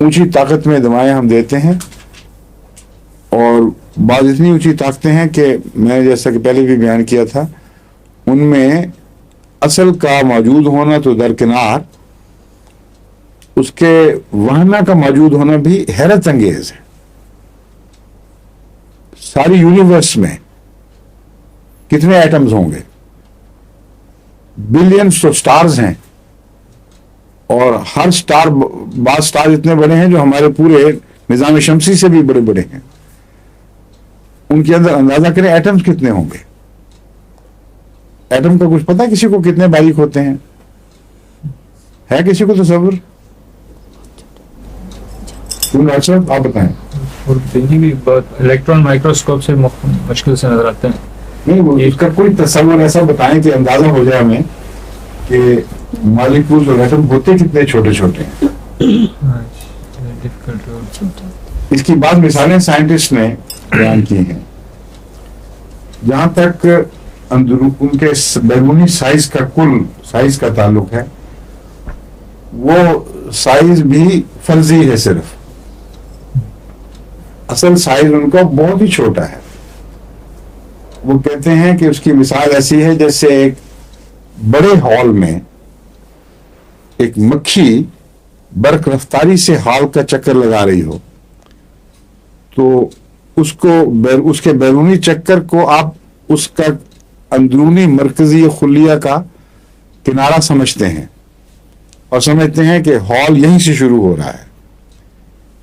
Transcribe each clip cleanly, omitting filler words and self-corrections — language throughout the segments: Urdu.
اونچی طاقت میں دوائیں ہم دیتے ہیں، اور بعض اتنی اونچی طاقتیں ہیں کہ میں نے جیسا کہ پہلے بھی بیان کیا تھا، ان میں اصل کا موجود ہونا تو درکنار، اس کے وہنہ کا موجود ہونا بھی حیرت انگیز ہے۔ ساری یونیورس میں کتنے ایٹمز ہوں گے؟ بلینس آف سٹارز ہیں، اور ہر سٹار، بعض سٹار اتنے بڑے ہیں جو ہمارے پورے نظام شمسی سے بھی بڑے بڑے ہیں۔ ان کے اندر اندازہ کریں ایٹمز کتنے ہوں گے۔ ایٹم کا کچھ پتا کسی کو کتنے باریک ہوتے ہیں؟ ہے کسی کو تصور؟ ڈاکٹر صاحب آپ بتائیں۔ اور دیکھیں بھی الیکٹران مائکروسکوپ سے مشکل سے نظر آتے ہیں۔ نہیں، وہ اس کا کوئی تصور ایسا بتائیں کہ اندازہ ہو جائے ہمیں کہ مالیکولز اور ایٹم ہوتے کتنے چھوٹے چھوٹے ہیں۔ اس کی بعض مثالیں سائنٹسٹ نے بیان کی ہیں۔ جہاں تک ان کے بیرونی سائز کا، کل سائز کا تعلق ہے، وہ سائز بھی فرضی ہے، صرف اصل سائز ان کا بہت ہی چھوٹا ہے۔ وہ کہتے ہیں کہ اس کی مثال ایسی ہے جیسے ایک بڑے ہال میں ایک مکھی برق رفتاری سے ہال کا چکر لگا رہی ہو، تو اس کے بیرونی چکر کو آپ اس کا اندرونی مرکزی خلیہ کا کنارہ سمجھتے ہیں، اور سمجھتے ہیں کہ ہال یہیں سے شروع ہو رہا ہے۔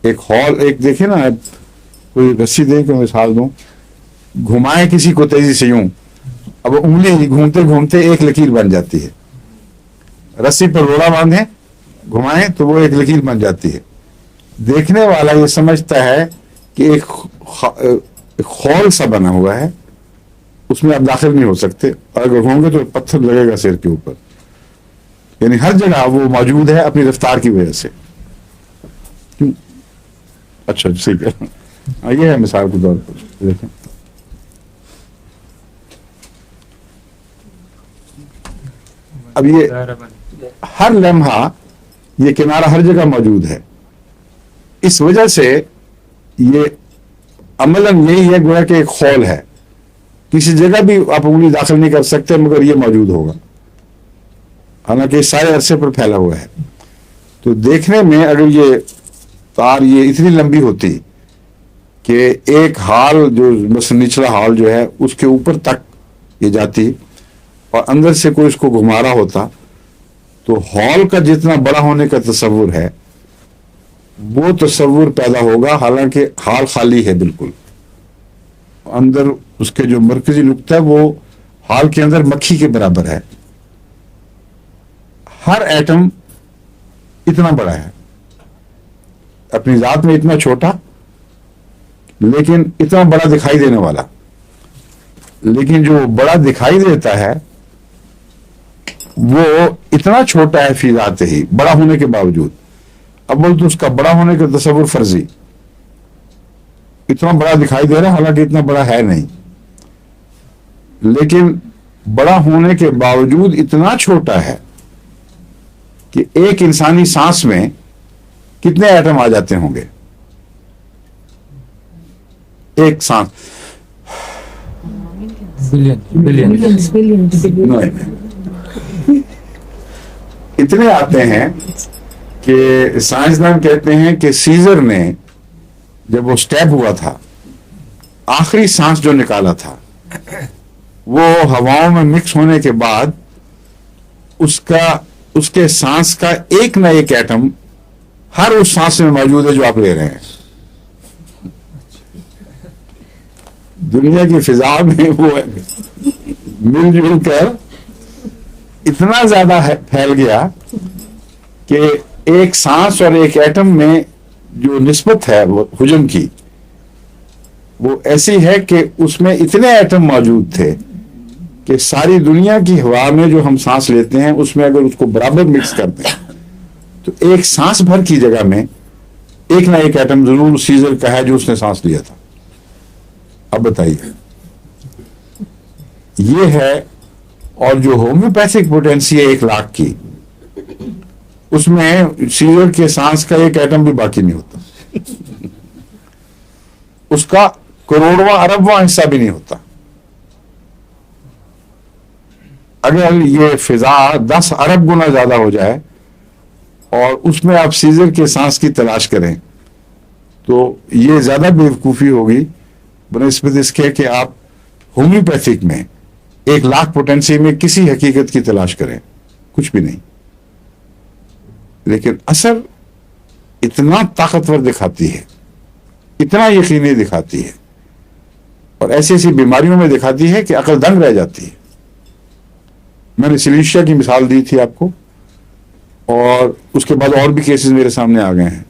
ایک ہال، ایک دیکھیں نا، کوئی رسی دے کے مثال دوں، گھمائیں کسی کو تیزی سے یوں، اب انگلی گھومتے گھومتے ایک لکیر بن جاتی ہے۔ رسی پر روڑا باندھیں، گھمائیں تو وہ ایک لکیر بن جاتی ہے۔ دیکھنے والا یہ سمجھتا ہے کہ ایک خول سا بنا ہوا ہے، اس میں آپ داخل نہیں ہو سکتے، اور اگر ہوں گے تو پتھر لگے گا سر کے اوپر۔ یعنی ہر جگہ وہ موجود ہے اپنی رفتار کی وجہ سے۔ اچھا ٹھیک ہے، یہ ہے مثال کے طور پر، دیکھیں اب یہ ہر لمحہ یہ کنارہ ہر جگہ موجود ہے۔ اس وجہ سے یہ عملاً یہی ہے گویا کہ ایک خول ہے، کسی جگہ بھی آپ انگلی داخل نہیں کر سکتے مگر یہ موجود ہوگا، حالانکہ سارے عرصے پر پھیلا ہوا ہے۔ تو دیکھنے میں اگر یہ تار یہ اتنی لمبی ہوتی کہ ایک ہال جو بس نچلا ہال جو ہے اس کے اوپر تک یہ جاتی، اور اندر سے کوئی اس کو گھما رہا ہوتا، تو ہال کا جتنا بڑا ہونے کا تصور ہے وہ تصور پیدا ہوگا، حالانکہ ہال خالی ہے بالکل۔ اندر اس کے جو مرکزی نقطہ ہے وہ ہال کے اندر مکھی کے برابر ہے۔ ہر ایٹم اتنا بڑا ہے، اپنی ذات میں اتنا چھوٹا لیکن اتنا بڑا دکھائی دینے والا۔ لیکن جو بڑا دکھائی دیتا ہے وہ اتنا چھوٹا ہے فی ذات ہی، بڑا ہونے کے باوجود۔ اول تو اس کا بڑا ہونے کا تصور فرضی، اتنا بڑا دکھائی دے رہا ہے حالانکہ اتنا بڑا ہے نہیں، لیکن بڑا ہونے کے باوجود اتنا چھوٹا ہے کہ ایک انسانی سانس میں کتنے ایٹم آ جاتے ہوں گے؟ ایک سانس اتنے آتے ہیں کہ سائنسدان کہتے ہیں کہ سیزر نے جب وہ سٹیپ ہوا تھا، آخری سانس جو نکالا تھا وہ ہواؤں میں مکس ہونے کے بعد اس کے سانس کا ایک نہ ایک ایٹم ہر اس سانس میں موجود ہے جو آپ لے رہے ہیں۔ دنیا کی فضا میں وہ مل جل کر اتنا زیادہ پھیل گیا کہ ایک سانس اور ایک ایٹم میں جو نسبت ہے وہ حجم کی، وہ ایسی ہے کہ اس میں اتنے ایٹم موجود تھے کہ ساری دنیا کی ہوا میں جو ہم سانس لیتے ہیں اس میں اگر اس کو برابر مکس کر دیں تو ایک سانس بھر کی جگہ میں ایک نہ ایک ایٹم ضرور سیزر کا ہے جو اس نے سانس لیا تھا۔ اب بتائیے، یہ ہے، اور جو ہومیوپیتھک پوٹینسی ہے 1,00,000 کی، اس میں سیزر کے سانس کا ایک ایٹم بھی باقی نہیں ہوتا، اس کا کروڑواں اربواں حصہ بھی نہیں ہوتا۔ اگر یہ فضا 10 ارب گنا زیادہ ہو جائے اور اس میں آپ سیزر کے سانس کی تلاش کریں تو یہ زیادہ بیوقوفی ہوگی بنسبت اس کے کہ آپ ہومیوپیتھک میں 1,00,000 پوٹینسی میں کسی حقیقت کی تلاش کریں، کچھ بھی نہیں۔ لیکن اثر اتنا طاقتور دکھاتی ہے، اتنا یقینی دکھاتی ہے، اور ایسی ایسی بیماریوں میں دکھاتی ہے کہ عقل دنگ رہ جاتی ہے۔ میں نے سلیشیا کی مثال دی تھی آپ کو، اور اس کے بعد اور بھی کیسز میرے سامنے آ گئے ہیں۔